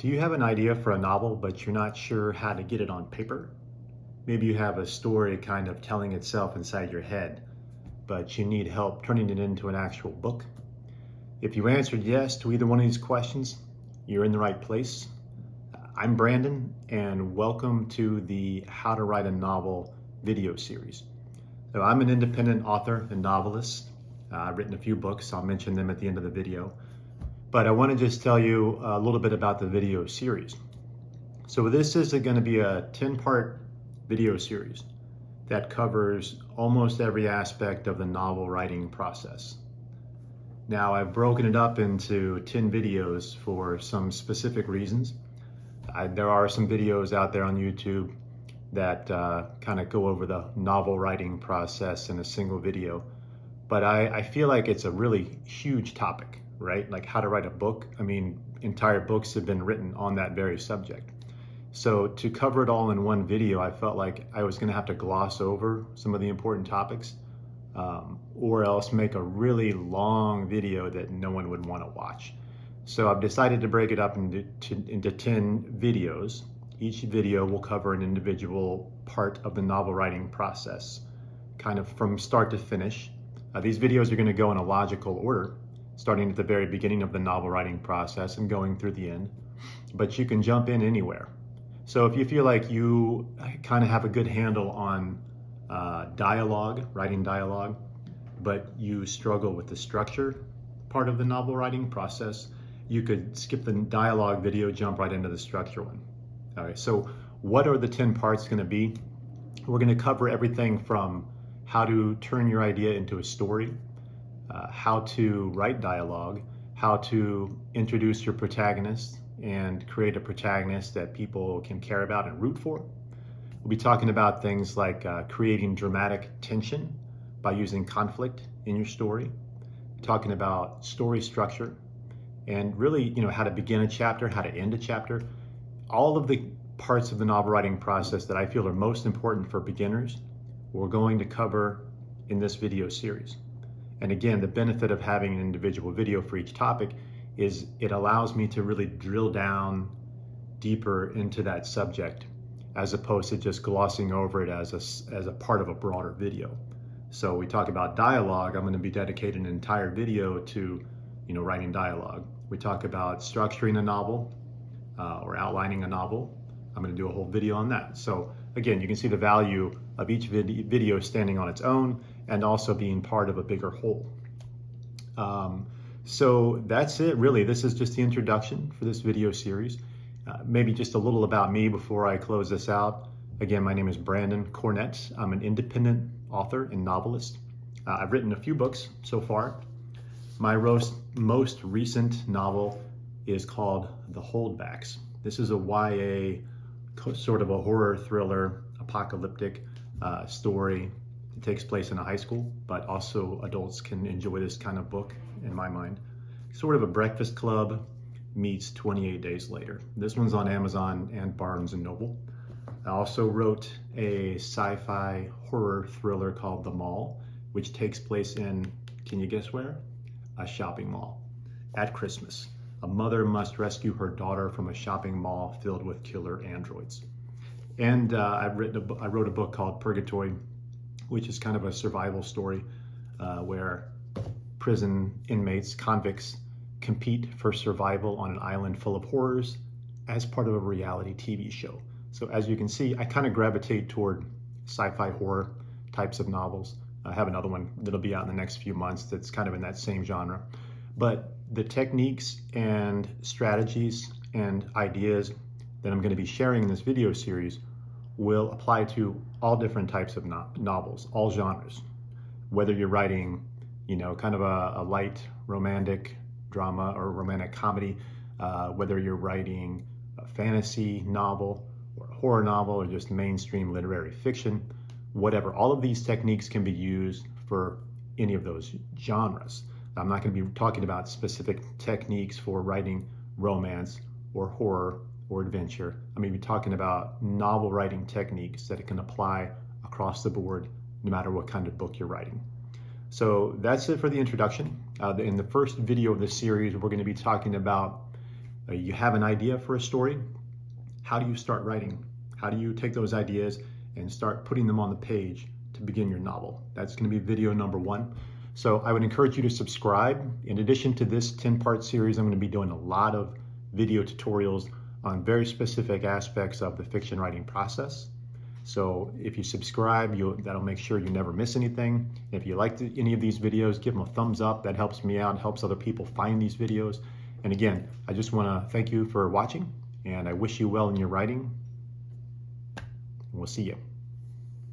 Do you have an idea for a novel, but you're not sure how to get it on paper? Maybe you have a story kind of telling itself inside your head, but you need help turning it into an actual book. If you answered yes to either one of these questions, you're in the right place. I'm Brandon, and welcome to the How to Write a Novel video series. So I'm an independent author and novelist. I've written a few books. I'll mention them at the end of the video. But I want to just tell you a little bit about the video series. So this is going to be a 10-part video series that covers almost every aspect of the novel writing process. Now, I've broken it up into 10 videos for some specific reasons. There are some videos out there on YouTube that kind of go over the novel writing process in a single video. But I feel like it's a really huge topic, right? Like how to write a book. I mean, entire books have been written on that very subject. So to cover it all in one video, I felt like I was going to have to gloss over some of the important topics, or else make a really long video that no one would want to watch. So I've decided to break it up into 10 videos. Each video will cover an individual part of the novel writing process, kind of from start to finish. These videos are going to go in a logical order, starting at the very beginning of the novel writing process and going through the end, but you can jump in anywhere. So if you feel like you kind of have a good handle on dialogue, writing dialogue, but you struggle with the structure part of the novel writing process, you could skip the dialogue video, jump right into the structure one. All right, so what are the 10 parts going to be? We're going to cover everything from how to turn your idea into a story, how to write dialogue, how to introduce your protagonist and create a protagonist that people can care about and root for. We'll be talking about things like creating dramatic tension by using conflict in your story, talking about story structure, and really, how to begin a chapter, how to end a chapter. All of the parts of the novel writing process that I feel are most important for beginners, we're going to cover in this video series. And again, the benefit of having an individual video for each topic is it allows me to really drill down deeper into that subject, as opposed to just glossing over it as a part of a broader video. So we talk about dialogue, I'm going to be dedicating an entire video to writing dialogue. We talk about structuring a novel or outlining a novel. I'm going to do a whole video on that. So again, you can see the value of each video standing on its own and also being part of a bigger whole. So that's it, really. This is just the introduction for this video series. Maybe just a little about me before I close this out. Again, my name is Brandon Cornett. I'm an independent author and novelist. I've written a few books so far. My most recent novel is called The Holdbacks. This is a YA, sort of a horror thriller, apocalyptic story. It takes place in a high school, but also adults can enjoy this kind of book, in my mind. Sort of a breakfast club meets 28 Days Later. This one's on Amazon and Barnes & Noble. I also wrote a sci-fi horror thriller called The Mall, which takes place in, can you guess where? A shopping mall at Christmas. A mother must rescue her daughter from a shopping mall filled with killer androids. And I wrote a book called Purgatory, which is kind of a survival story where prison inmates, convicts, compete for survival on an island full of horrors as part of a reality TV show. So as you can see, I kind of gravitate toward sci-fi horror types of novels. I have another one that'll be out in the next few months that's kind of in that same genre. But the techniques and strategies and ideas that I'm going to be sharing in this video series will apply to all different types of novels, all genres. Whether you're writing, kind of a light romantic drama or romantic comedy, whether you're writing a fantasy novel or a horror novel or just mainstream literary fiction, whatever. All of these techniques can be used for any of those genres. I'm not going to be talking about specific techniques for writing romance or horror or adventure. I'm going to be talking about novel writing techniques that it can apply across the board, no matter what kind of book you're writing. So that's it for the introduction. In the first video of this series, we're going to be talking about You have an idea for a story. How do you start writing? How do you take those ideas and start putting them on the page to begin your novel? That's going to be video number 1. So I would encourage you to subscribe. In addition to this 10-part series, I'm going to be doing a lot of video tutorials on very specific aspects of the fiction writing process. So if you subscribe, that'll make sure you never miss anything. If you liked any of these videos, give them a thumbs up. That helps me out, helps other people find these videos. And again, I just want to thank you for watching, and I wish you well in your writing. We'll see you.